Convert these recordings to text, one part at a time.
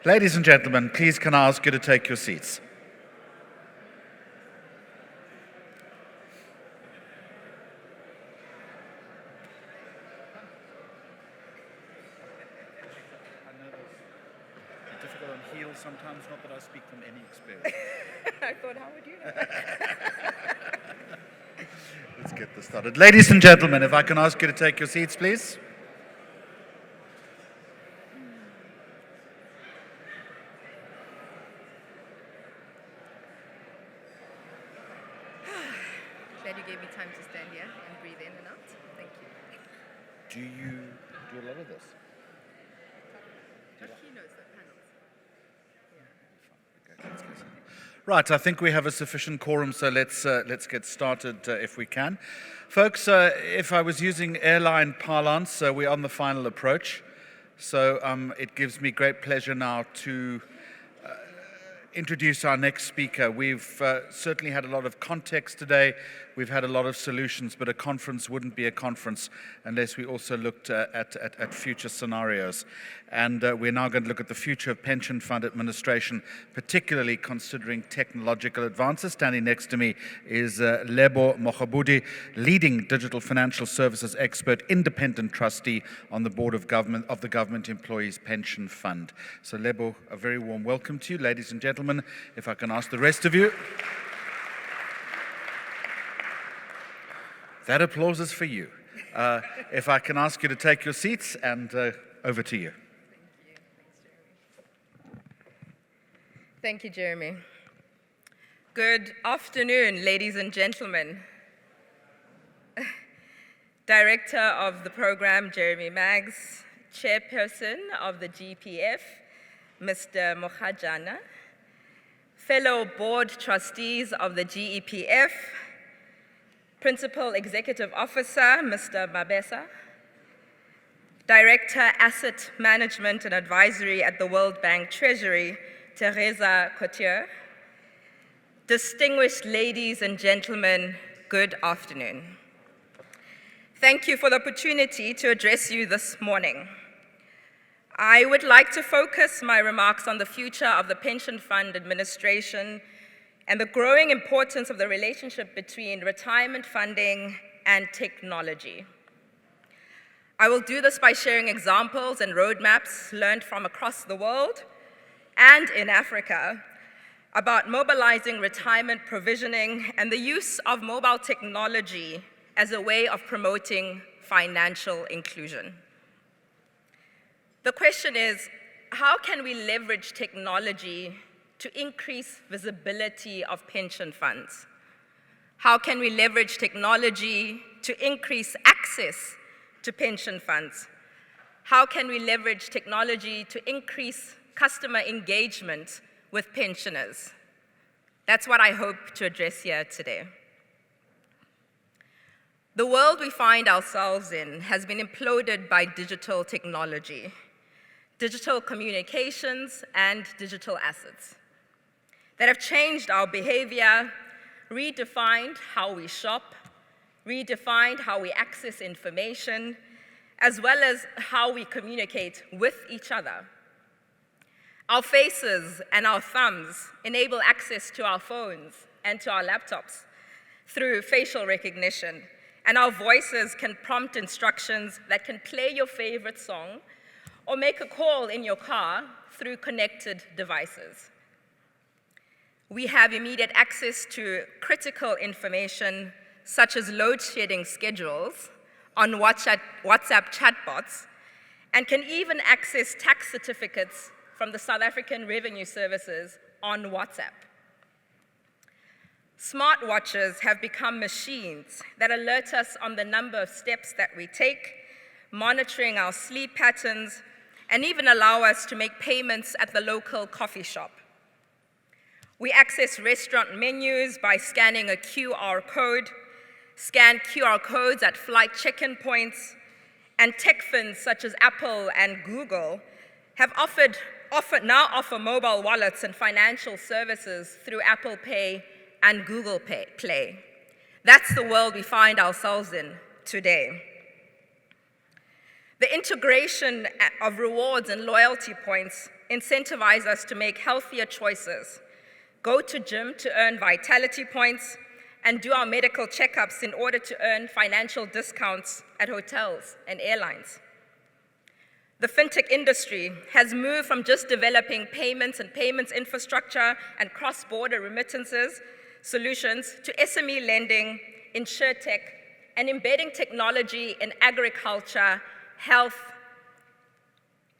Ladies and gentlemen, please can I ask you to take your seats? Difficult on heels sometimes, not that I speak from any experience. I thought, how would you know that? Let's get this started. Ladies and gentlemen, if I can ask you to take your seats, please. Glad you gave me time to stand here and breathe in and out. Thank you. Do you do a lot of this? Not keynotes, but panels. Okay, let's get started. Right, I think we have a sufficient quorum, so let's get started if we can. Folks, if I was using airline parlance, we're on the final approach. So it gives me great pleasure now to introduce our next speaker. We've certainly had a lot of context today. We've had a lot of solutions, but a conference wouldn't be a conference unless we also looked at future scenarios. And we're now going to look at the future of pension fund administration, particularly considering technological advances. Standing next to me is Lebo Moghabudi, leading digital financial services expert, independent trustee on the board of the Government Employees Pension Fund. So Lebo, a very warm welcome to you. Ladies and gentlemen, if I can ask the rest of you. That applause is for you. If I can ask you to take your seats, and over to you. Thank you, Jeremy. Good afternoon, ladies and gentlemen. Director of the program, Jeremy Maggs, Chairperson of the GEPF, Mr. Mokhajana, fellow board trustees of the GEPF, Principal Executive Officer, Mr. Mabesa, Director, Asset Management and Advisory at the World Bank Treasury, Teresa Couture. Distinguished ladies and gentlemen, good afternoon. Thank you for the opportunity to address you this morning. I would like to focus my remarks on the future of the pension fund administration and the growing importance of the relationship between retirement funding and technology. I will do this by sharing examples and roadmaps learned from across the world and in Africa about mobilizing retirement provisioning and the use of mobile technology as a way of promoting financial inclusion. The question is, how can we leverage technology to increase visibility of pension funds? How can we leverage technology to increase access to pension funds? How can we leverage technology to increase customer engagement with pensioners? That's what I hope to address here today. The world we find ourselves in has been imploded by digital technology, digital communications, and digital assets that have changed our behavior, redefined how we shop, redefined how we access information, as well as how we communicate with each other. Our faces and our thumbs enable access to our phones and to our laptops through facial recognition, and our voices can prompt instructions that can play your favorite song or make a call in your car through connected devices. We have immediate access to critical information such as load shedding schedules on WhatsApp chatbots, and can even access tax certificates from the South African Revenue Services on WhatsApp. Smartwatches have become machines that alert us on the number of steps that we take, monitoring our sleep patterns, and even allow us to make payments at the local coffee shop. We access restaurant menus by scanning a QR code, scan QR codes at flight check-in points, and tech firms such as Apple and Google have now offer mobile wallets and financial services through Apple Pay and Google Play. That's the world we find ourselves in today. The integration of rewards and loyalty points incentivize us to make healthier choices, go to gym to earn vitality points, and do our medical checkups in order to earn financial discounts at hotels and airlines. The fintech industry has moved from just developing payments and payments infrastructure and cross-border remittances solutions to SME lending, insurtech, and embedding technology in agriculture, health,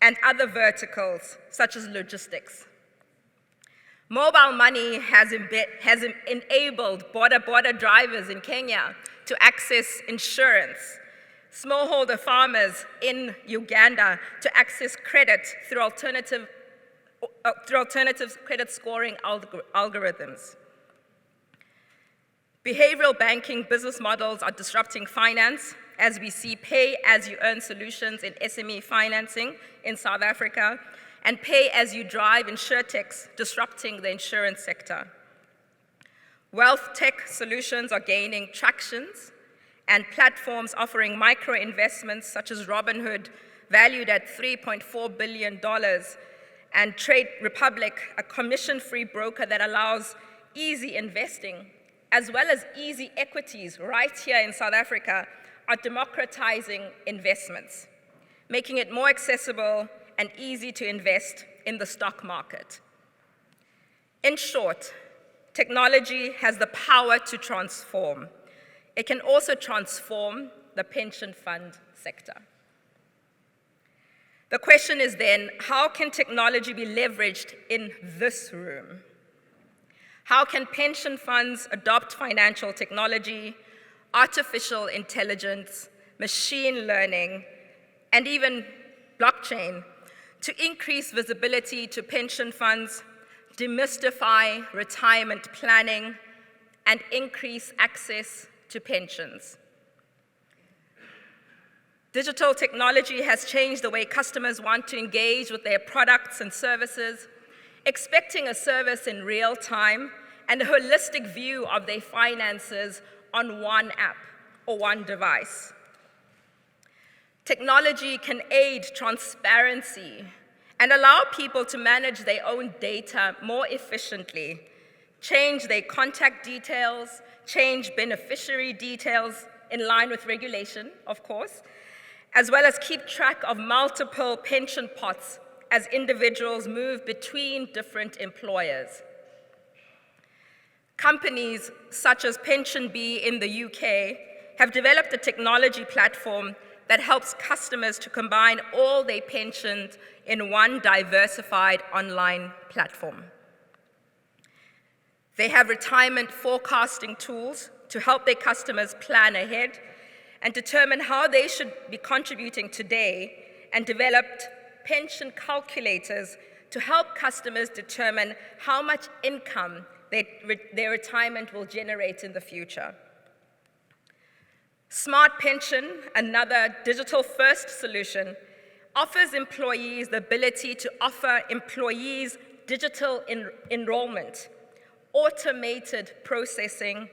and other verticals, such as logistics. Mobile money has enabled border drivers in Kenya to access insurance, smallholder farmers in Uganda to access credit through alternative credit scoring algorithms. Behavioral banking business models are disrupting finance, as we see pay-as-you-earn solutions in SME financing in South Africa, and pay-as-you-drive insurtechs disrupting the insurance sector. Wealth tech solutions are gaining tractions, and platforms offering micro-investments such as Robinhood, valued at $3.4 billion, and Trade Republic, a commission-free broker that allows easy investing, as well as easy equities right here in South Africa, are democratizing investments, making it more accessible and easy to invest in the stock market. In short, technology has the power to transform. It can also transform the pension fund sector. The question is then, how can technology be leveraged in this room? How can pension funds adopt financial technology, artificial intelligence, machine learning, and even blockchain to increase visibility to pension funds, demystify retirement planning, and increase access to pensions? Digital technology has changed the way customers want to engage with their products and services, expecting a service in real time and a holistic view of their finances on one app or one device. Technology can aid transparency and allow people to manage their own data more efficiently, change their contact details, change beneficiary details in line with regulation, of course, as well as keep track of multiple pension pots as individuals move between different employers. Companies such as PensionBee in the UK have developed a technology platform that helps customers to combine all their pensions in one diversified online platform. They have retirement forecasting tools to help their customers plan ahead and determine how they should be contributing today, and developed pension calculators to help customers determine how much income their retirement will generate in the future. Smart Pension, another digital-first solution, offers employees the ability to offer employees digital enrollment, automated processing,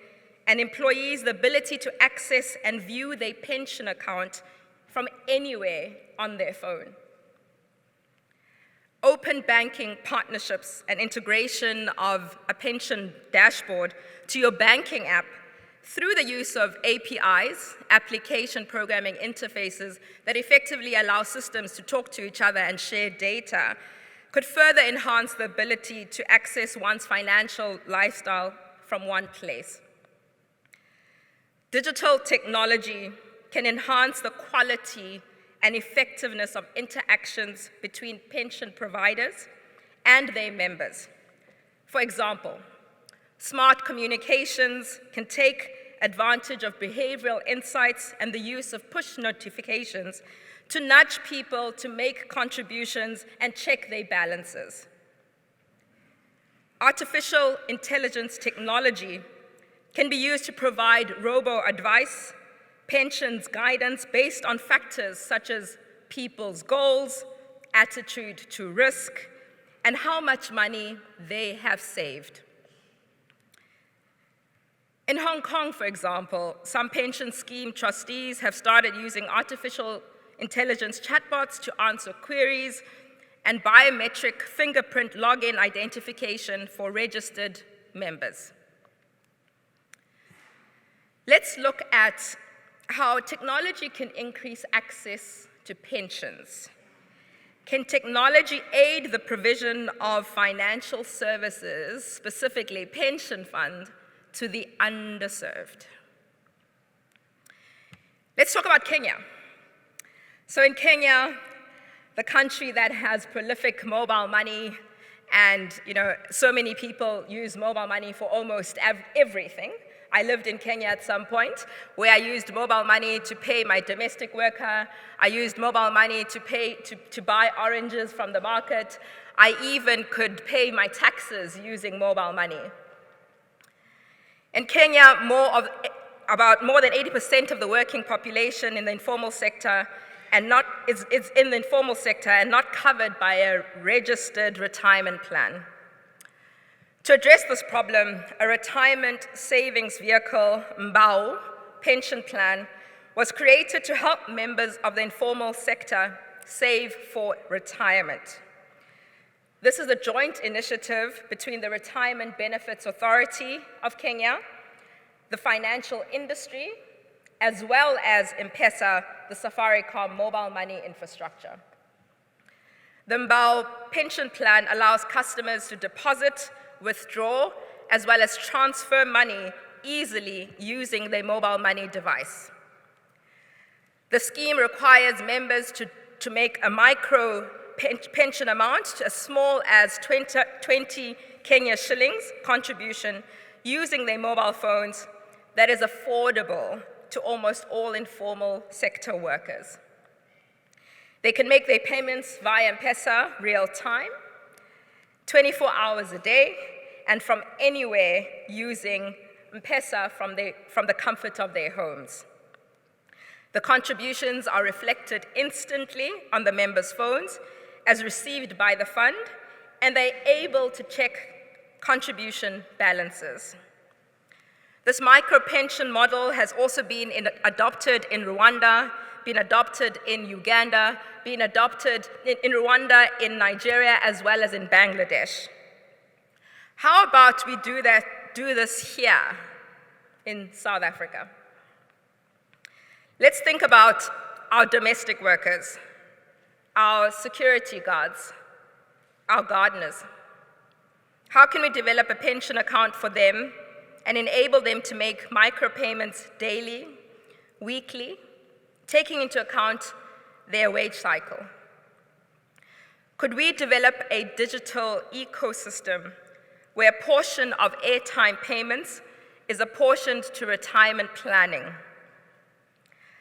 and employees the ability to access and view their pension account from anywhere on their phone. Open banking partnerships and integration of a pension dashboard to your banking app through the use of APIs, application programming interfaces, that effectively allow systems to talk to each other and share data, could further enhance the ability to access one's financial lifestyle from one place. Digital technology can enhance the quality and effectiveness of interactions between pension providers and their members. For example, smart communications can take advantage of behavioral insights and the use of push notifications to nudge people to make contributions and check their balances. Artificial intelligence technology can be used to provide robo-advice, pensions guidance based on factors such as people's goals, attitude to risk, and how much money they have saved. In Hong Kong, for example, some pension scheme trustees have started using artificial intelligence chatbots to answer queries, and biometric fingerprint login identification for registered members. Let's look at how technology can increase access to pensions. Can technology aid the provision of financial services, specifically pension fund, to the underserved? Let's talk about Kenya. So in Kenya, the country that has prolific mobile money, and so many people use mobile money for almost everything. I lived in Kenya at some point where I used mobile money to pay my domestic worker. I used mobile money to buy oranges from the market. I even could pay my taxes using mobile money. In Kenya, about more than 80% of the working population in the informal sector is in the informal sector and not covered by a registered retirement plan. To address this problem, a retirement savings vehicle, Mbao, pension plan, was created to help members of the informal sector save for retirement. This is a joint initiative between the Retirement Benefits Authority of Kenya, the financial industry, as well as M-Pesa, the Safaricom mobile money infrastructure. The Mbao pension plan allows customers to deposit, withdraw, as well as transfer money easily using their mobile money device. The scheme requires members to make a micro pension amount as small as 20 Kenya shillings contribution using their mobile phones that is affordable to almost all informal sector workers. They can make their payments via M-Pesa real time, 24 hours a day, and from anywhere using M-Pesa from the comfort of their homes. The contributions are reflected instantly on the members' phones as received by the fund, and they're able to check contribution balances. This micro-pension model has also been adopted in Rwanda, been adopted in Uganda, been adopted in Rwanda, in Nigeria, as well as in Bangladesh. How about we do this here in South Africa? Let's think about our domestic workers, our security guards, our gardeners. How can we develop a pension account for them and enable them to make micropayments daily, weekly, taking into account their wage cycle? Could we develop a digital ecosystem where a portion of airtime payments is apportioned to retirement planning?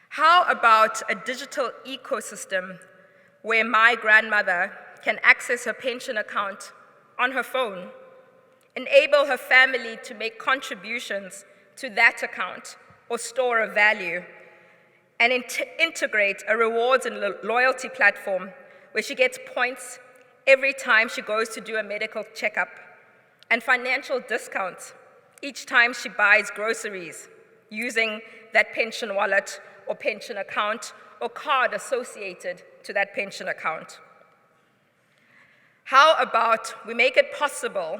How about a digital ecosystem where my grandmother can access her pension account on her phone, enable her family to make contributions to that account or store of value, and integrate a rewards and loyalty platform where she gets points every time she goes to do a medical checkup, and financial discounts each time she buys groceries using that pension wallet or pension account or card associated to that pension account? How about we make it possible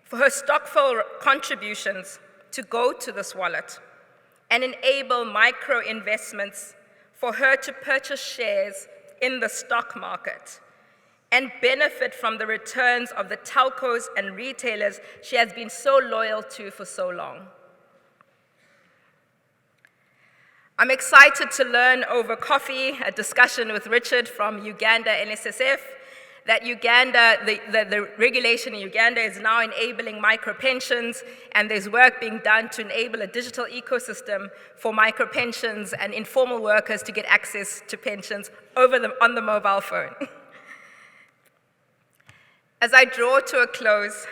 for her stockful contributions to go to this wallet and enable micro investments for her to purchase shares in the stock market and benefit from the returns of the telcos and retailers she has been so loyal to for so long? I'm excited to learn over coffee, a discussion with Richard from Uganda NSSF, that Uganda, the regulation in Uganda is now enabling micropensions, and there's work being done to enable a digital ecosystem for micropensions and informal workers to get access to pensions on the mobile phone. As I draw to a close,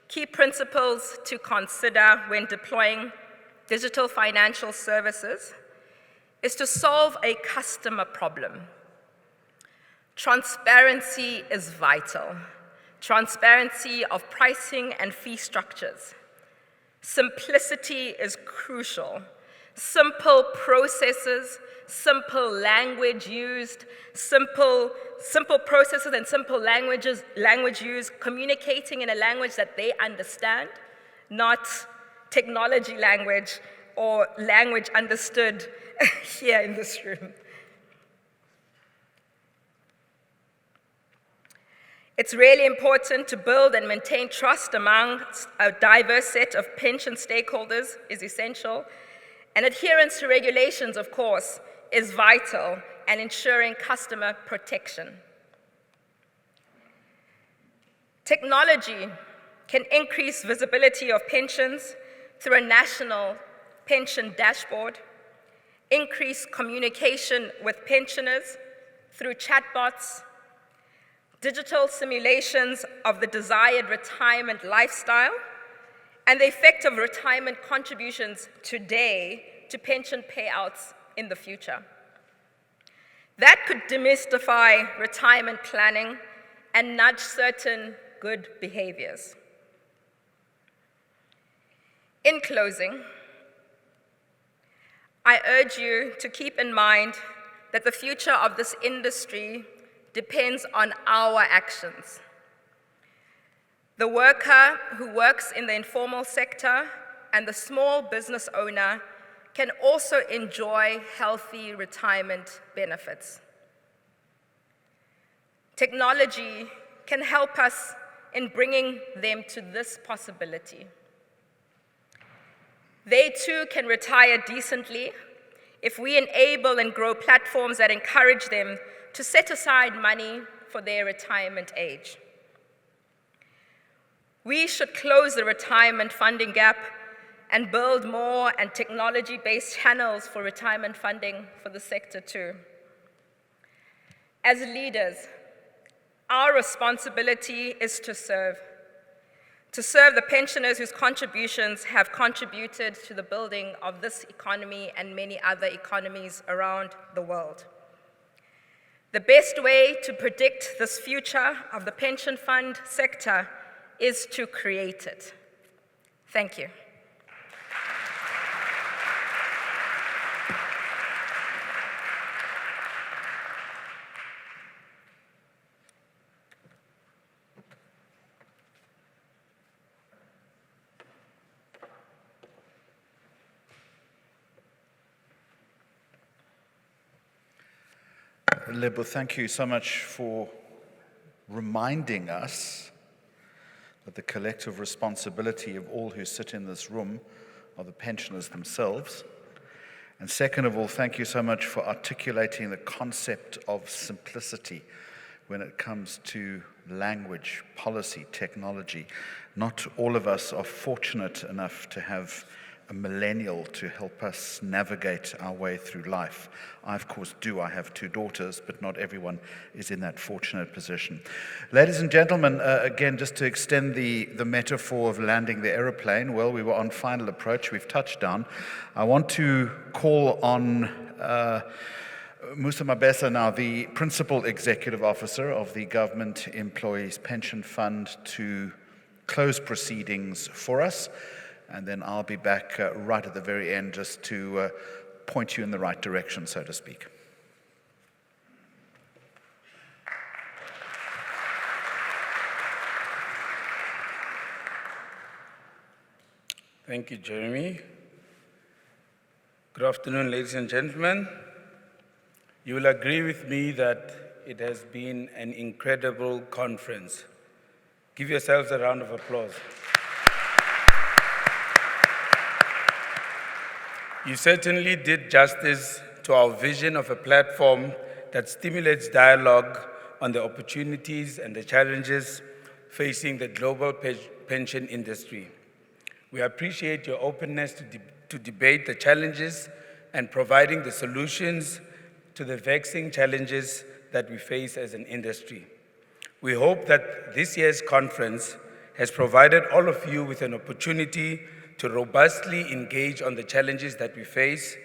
key principles to consider when deploying digital financial services is to solve a customer problem. Transparency is vital. Transparency of pricing and fee structures. Simplicity is crucial. simple processes, simple language used, simple processes and simple language used, communicating in a language that they understand, not technology language or language understood here in this room. It's really important to build and maintain trust amongst a diverse set of pension stakeholders is essential, and adherence to regulations, of course, is vital, and ensuring customer protection. Technology can increase visibility of pensions through a national pension dashboard, increase communication with pensioners through chatbots, digital simulations of the desired retirement lifestyle, and the effect of retirement contributions today to pension payouts in the future. That could demystify retirement planning and nudge certain good behaviors. In closing, I urge you to keep in mind that the future of this industry depends on our actions. The worker who works in the informal sector and the small business owner can also enjoy healthy retirement benefits. Technology can help us in bringing them to this possibility. They too can retire decently if we enable and grow platforms that encourage them to set aside money for their retirement age. We should close the retirement funding gap and build more and technology-based channels for retirement funding for the sector too. As leaders, our responsibility is to serve the pensioners whose contributions have contributed to the building of this economy and many other economies around the world. The best way to predict this future of the pension fund sector is to create it. Thank you. Lebo, thank you so much for reminding us that the collective responsibility of all who sit in this room are the pensioners themselves. And second of all, thank you so much for articulating the concept of simplicity when it comes to language, policy, technology. Not all of us are fortunate enough to have a millennial to help us navigate our way through life. I, of course, do. I have 2 daughters, but not everyone is in that fortunate position. Ladies and gentlemen, again, just to extend the metaphor of landing the aeroplane, well, we were on final approach. We've touched down. I want to call on Musa Mabesa now, the Principal Executive Officer of the Government Employees Pension Fund, to close proceedings for us. And then I'll be back right at the very end just to point you in the right direction, so to speak. Thank you, Jeremy. Good afternoon, ladies and gentlemen. You will agree with me that it has been an incredible conference. Give yourselves a round of applause. You certainly did justice to our vision of a platform that stimulates dialogue on the opportunities and the challenges facing the global pension industry. We appreciate your openness to debate the challenges and providing the solutions to the vexing challenges that we face as an industry. We hope that this year's conference has provided all of you with an opportunity to robustly engage on the challenges that we face,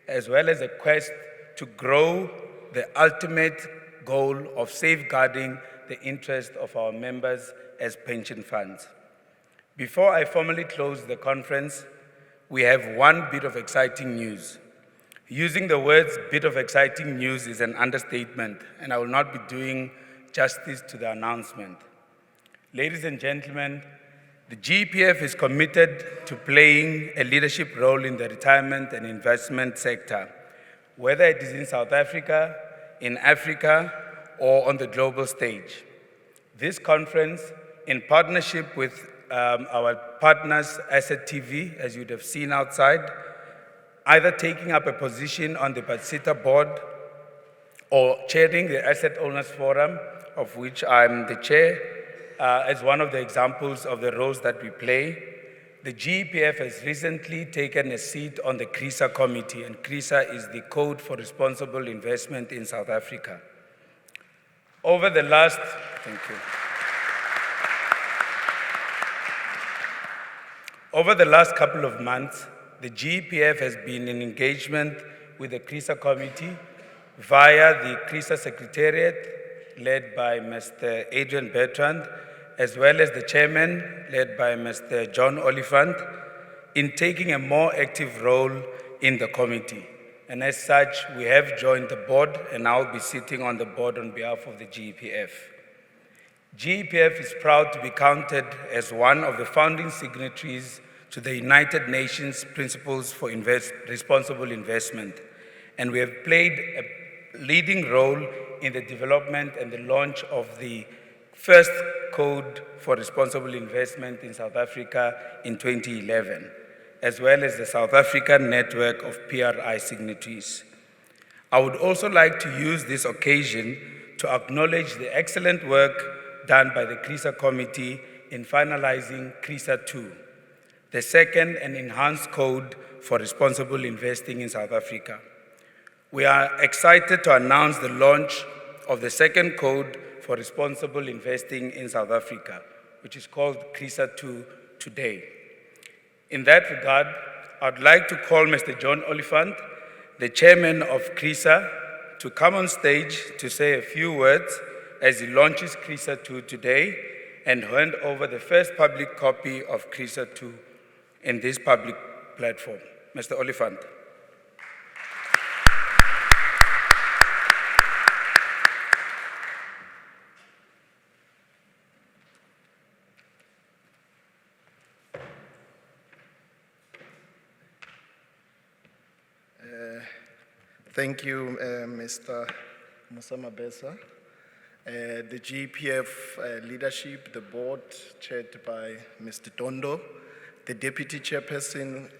as well as a quest to grow the ultimate goal of safeguarding the interest of our members as pension funds. Before I formally close the conference, we have one bit of exciting news. Using the words bit of exciting news is an understatement, and I will not be doing justice to the announcement. Ladies and gentlemen, the GEPF is committed to playing a leadership role in the retirement and investment sector, whether it is in South Africa, in Africa, or on the global stage. This conference, in partnership with our partners, Asset TV, as you'd have seen outside, either taking up a position on the Batsita board or chairing the Asset Owners Forum, of which I'm the chair, as one of the examples of the roles that we play. The GEPF has recently taken a seat on the CRISA committee, and CRISA is the Code for Responsible Investment in South Africa. Over the last couple of months, the GEPF has been in engagement with the CRISA committee via the CRISA Secretariat, led by Mr. Adrian Bertrand, as well as the chairman, led by Mr. John Oliphant, in taking a more active role in the committee. And as such, we have joined the board, and I'll be sitting on the board on behalf of the GEPF. GEPF is proud to be counted as one of the founding signatories to the United Nations Principles for Responsible Investment, and we have played a leading role in the development and the launch of the first Code for Responsible Investment in South Africa in 2011, as well as the South African network of PRI signatories. I would also like to use this occasion to acknowledge the excellent work done by the CRISA committee in finalizing CRISA 2, the second and enhanced code for responsible investing in South Africa. We are excited to announce the launch of the second code for responsible investing in South Africa, which is called CRISA 2 today. In that regard, I'd like to call Mr. John Oliphant, the chairman of CRISA, to come on stage to say a few words as he launches CRISA 2 today and hand over the first public copy of CRISA 2 in this public platform. Mr. Oliphant. Thank you, Mr. Musamabesa. The GEPF leadership, the board chaired by Mr. Tondo, the deputy chairperson,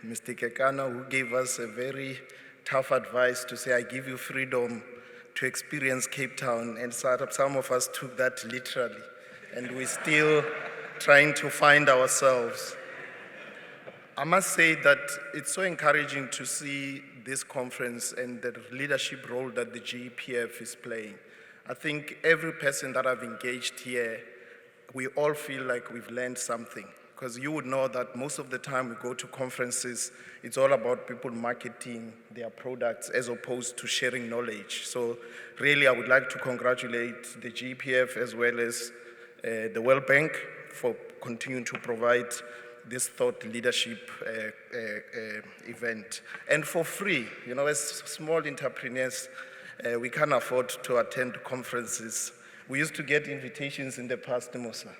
Mr. Kekana, who gave us a very tough advice to say, I give you freedom to experience Cape Town, and some of us took that literally, and we're still trying to find ourselves. I must say that it's so encouraging to see this conference and the leadership role that the GEPF is playing. I think every person that I've engaged here, we all feel like we've learned something, because you would know that most of the time we go to conferences, it's all about people marketing their products as opposed to sharing knowledge. So really, I would like to congratulate the GEPF as well as the World Bank for continuing to provide this thought leadership event. And for free, you know, as small entrepreneurs, we can't afford to attend conferences. We used to get invitations in the past, Musa.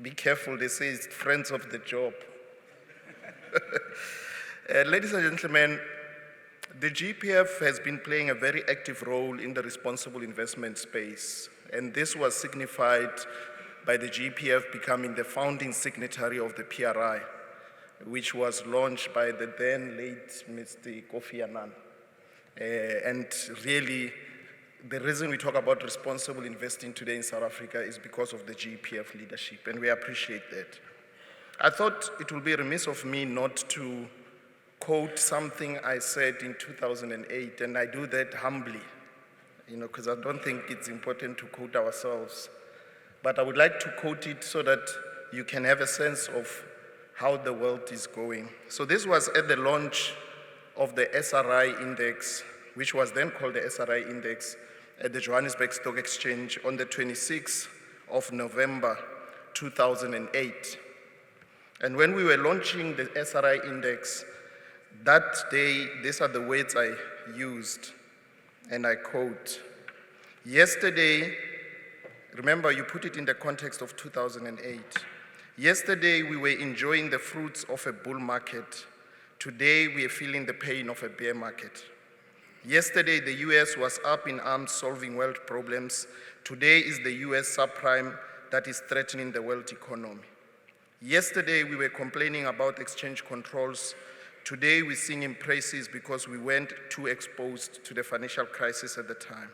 Be careful, they say it's friends of the job. Ladies and gentlemen, the GEPF has been playing a very active role in the responsible investment space, and this was signified by the GEPF becoming the founding signatory of the PRI, which was launched by the then late Mr. Kofi Annan. And really, the reason we talk about responsible investing today in South Africa is because of the GEPF leadership, and we appreciate that. I thought it would be remiss of me not to quote something I said in 2008, and I do that humbly, you know, because I don't think it's important to quote ourselves. But I would like to quote it so that you can have a sense of how the world is going. So this was at the launch of the SRI index, which was then called the SRI index, at the Johannesburg Stock Exchange on the 26th of November, 2008. And when we were launching the SRI index, that day, these are the words I used, and I quote, "Yesterday," remember you put it in the context of 2008, "Yesterday we were enjoying the fruits of a bull market. Today we are feeling the pain of a bear market. Yesterday the US was up in arms solving world problems. Today is the US subprime that is threatening the world economy. Yesterday we were complaining about exchange controls. Today we sing in praises because we weren't too exposed to the financial crisis at the time.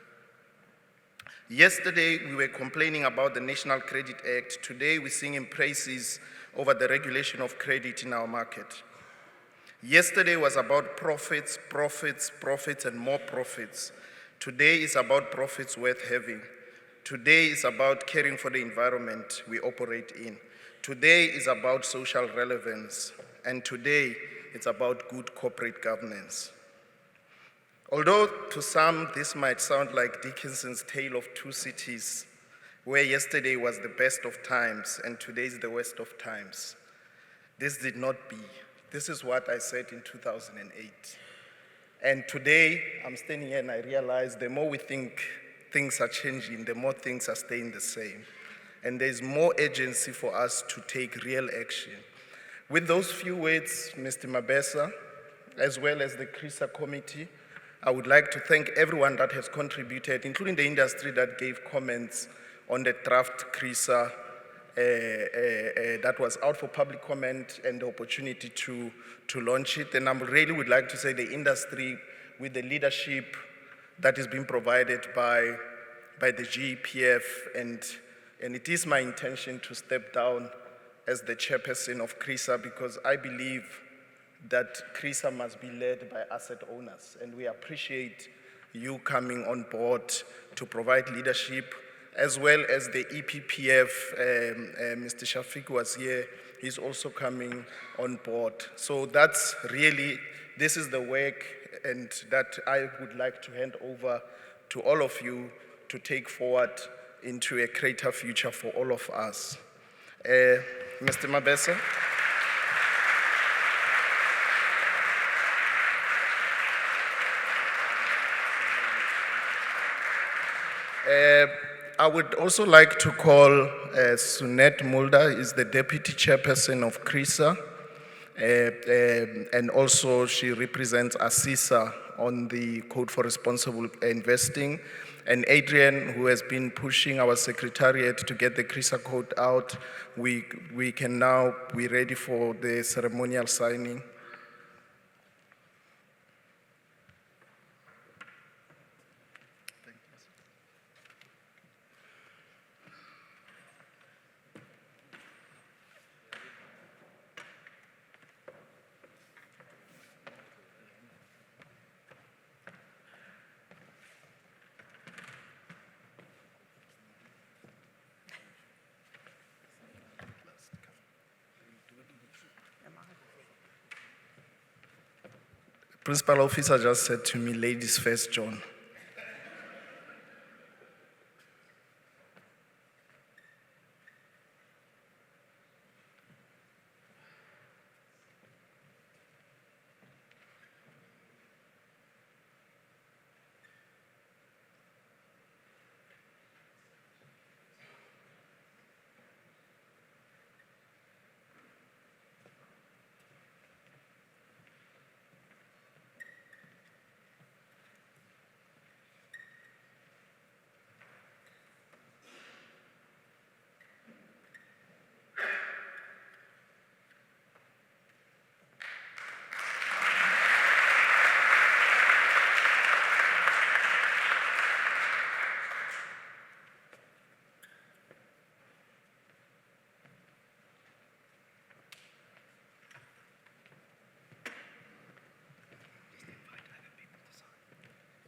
Yesterday we were complaining about the National Credit Act. Today we sing in praises over the regulation of credit in our market. Yesterday was about profits, profits, profits, and more profits. Today is about profits worth having. Today is about caring for the environment we operate in. Today is about social relevance. And today it's about good corporate governance." Although to some this might sound like Dickinson's Tale of Two Cities, where yesterday was the best of times and today is the worst of times, this did not be. This is what I said in 2008. And today, I'm standing here and I realize the more we think things are changing, the more things are staying the same. And there's more urgency for us to take real action. With those few words, Mr. Mabesa, as well as the CRISA committee, I would like to thank everyone that has contributed, including the industry that gave comments on the draft CRISA that was out for public comment and the opportunity to launch it. And I really would like to say the industry, with the leadership that is being provided by the GEPF, and it is my intention to step down as the chairperson of CRISA because I believe that CRISA must be led by asset owners, and we appreciate you coming on board to provide leadership, as well as the EPPF. Mr. Shafiq was here, he's also coming on board. So that's really, this is the work and that I would like to hand over to all of you to take forward into a greater future for all of us. Mr. Mabesa. I would also like to call Sunette Mulder, is the Deputy Chairperson of CRISA, and also she represents ASISA on the Code for Responsible Investing, and Adrian, who has been pushing our secretariat to get the CRISA code out. We can now be ready for the ceremonial signing. Principal officer just said to me, "Ladies first, John."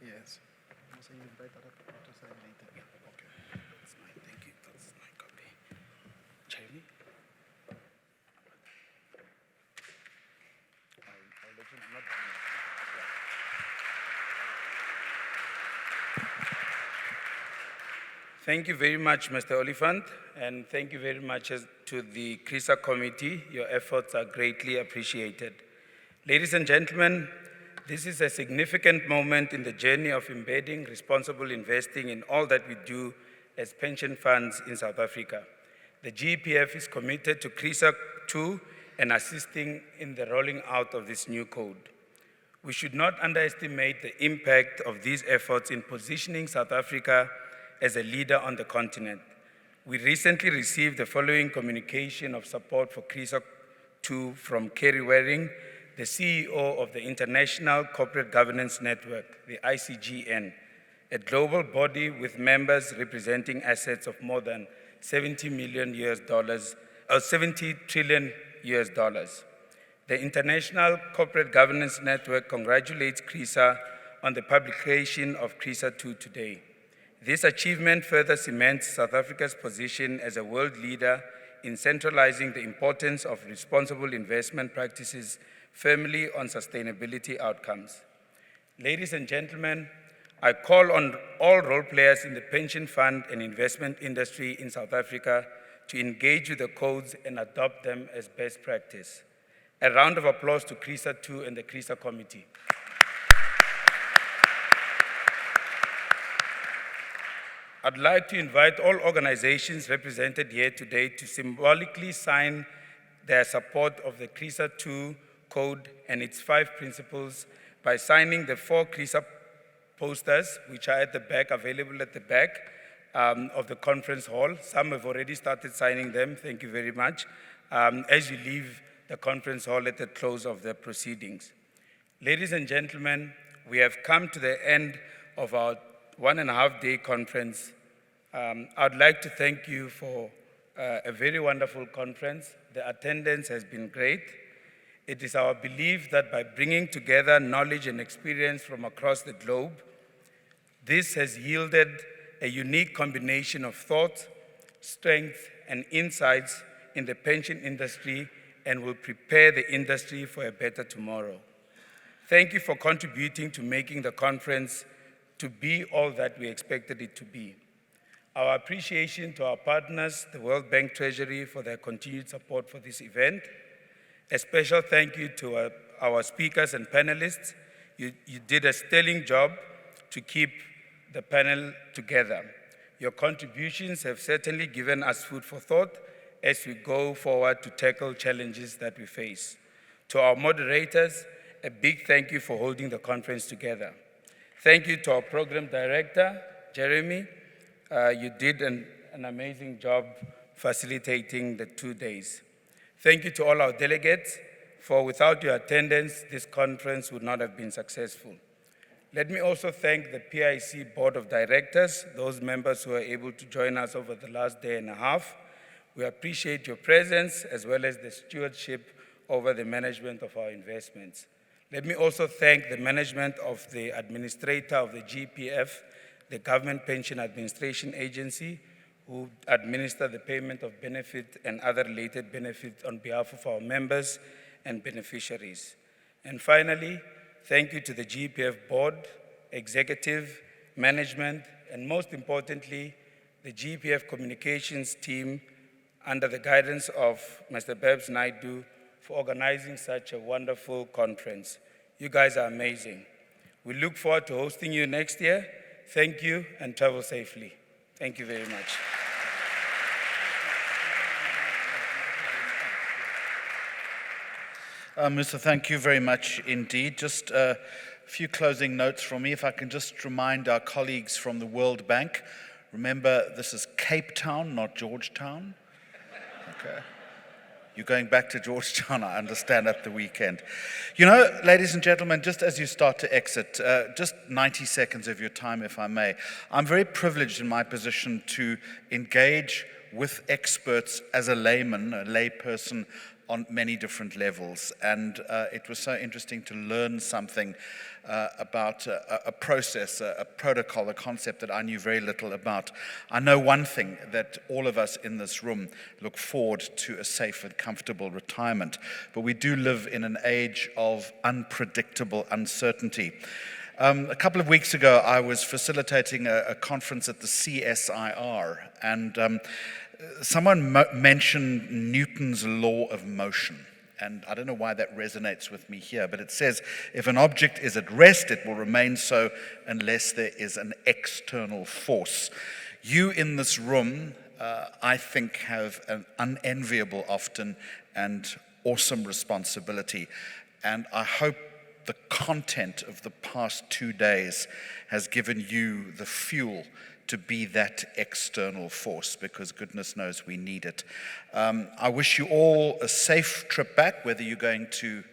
Yes. Also, you invite other people to sign later. Yeah, okay. That's my, thank you. That's my copy. Jamie? I'll let you know. Not Thank you very much, Mr. Oliphant, and thank you very much to the CRISA committee. Your efforts are greatly appreciated. Ladies and gentlemen, this is a significant moment in the journey of embedding responsible investing in all that we do as pension funds in South Africa. The GEPF is committed to CRISA 2 and assisting in the rolling out of this new code. We should not underestimate the impact of these efforts in positioning South Africa as a leader on the continent. We recently received the following communication of support for CRISA 2 from Kerry Waring, the CEO of the International Corporate Governance Network, the ICGN, a global body with members representing assets of more than $70 trillion US dollars. The International Corporate Governance Network congratulates CRISA on the publication of CRISA 2 today. This achievement further cements South Africa's position as a world leader in centralizing the importance of responsible investment practices firmly on sustainability outcomes. Ladies and gentlemen, I call on all role players in the pension fund and investment industry in South Africa to engage with the codes and adopt them as best practice. A round of applause to CRISA 2 and the CRISA committee. I'd like to invite all organizations represented here today to symbolically sign their support of the CRISA 2 code and its 5 principles by signing the 4 CRISA posters, which are at the back, available at the back of the conference hall. Some have already started signing them. Thank you very much. As you leave the conference hall at the close of the proceedings. Ladies and gentlemen, we have come to the end of our 1.5-day conference. I'd like to thank you for a very wonderful conference. The attendance has been great. It is our belief that by bringing together knowledge and experience from across the globe, this has yielded a unique combination of thought, strength, and insights in the pension industry and will prepare the industry for a better tomorrow. Thank you for contributing to making the conference to be all that we expected it to be. Our appreciation to our partners, the World Bank Treasury, for their continued support for this event. A special thank you to our speakers and panelists. You did a sterling job to keep the panel together. Your contributions have certainly given us food for thought as we go forward to tackle challenges that we face. To our moderators, a big thank you for holding the conference together. Thank you to our program director, Jeremy. You did an amazing job facilitating the 2 days. Thank you to all our delegates, for without your attendance, this conference would not have been successful. Let me also thank the PIC Board of Directors, those members who were able to join us over the last day and a half. We appreciate your presence as well as the stewardship over the management of our investments. Let me also thank the management of the administrator of the GEPF, the Government Pension Administration Agency, who administer the payment of benefit and other related benefits on behalf of our members and beneficiaries. And finally, thank you to the GEPF board, executive, management, and most importantly, the GEPF communications team under the guidance of Mr. Babs Naidu for organizing such a wonderful conference. You guys are amazing. We look forward to hosting you next year. Thank you and travel safely. Thank you very much. Mr. Thank you very much indeed. Just a few closing notes from me. If I can just remind our colleagues from the World Bank, remember this is Cape Town, not Georgetown. Okay. You're going back to Georgetown, I understand, at the weekend. You know, ladies and gentlemen, just as you start to exit, just 90 seconds of your time, if I may. I'm very privileged in my position to engage with experts as a layman, a lay person, on many different levels. And it was so interesting to learn something about a process, a protocol, a concept that I knew very little about. I know one thing, that all of us in this room look forward to a safe and comfortable retirement. But we do live in an age of unpredictable uncertainty. A couple of weeks ago, I was facilitating a conference at the CSIR, and someone mentioned Newton's law of motion. And I don't know why that resonates with me here, but it says if an object is at rest, it will remain so unless there is an external force. You in this room, I think, have an unenviable often and awesome responsibility. And I hope the content of the past 2 days has given you the fuel to be that external force, because goodness knows we need it. I wish you all a safe trip back, whether you're going to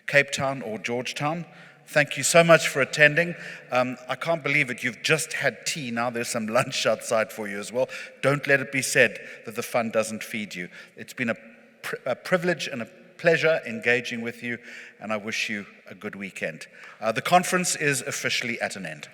Cape Town or Georgetown. Thank you so much for attending. I can't believe it. You've just had tea. Now there's some lunch outside for you as well. Don't let it be said that the fun doesn't feed you. It's been a privilege and a pleasure engaging with you, and I wish you a good weekend. The conference is officially at an end.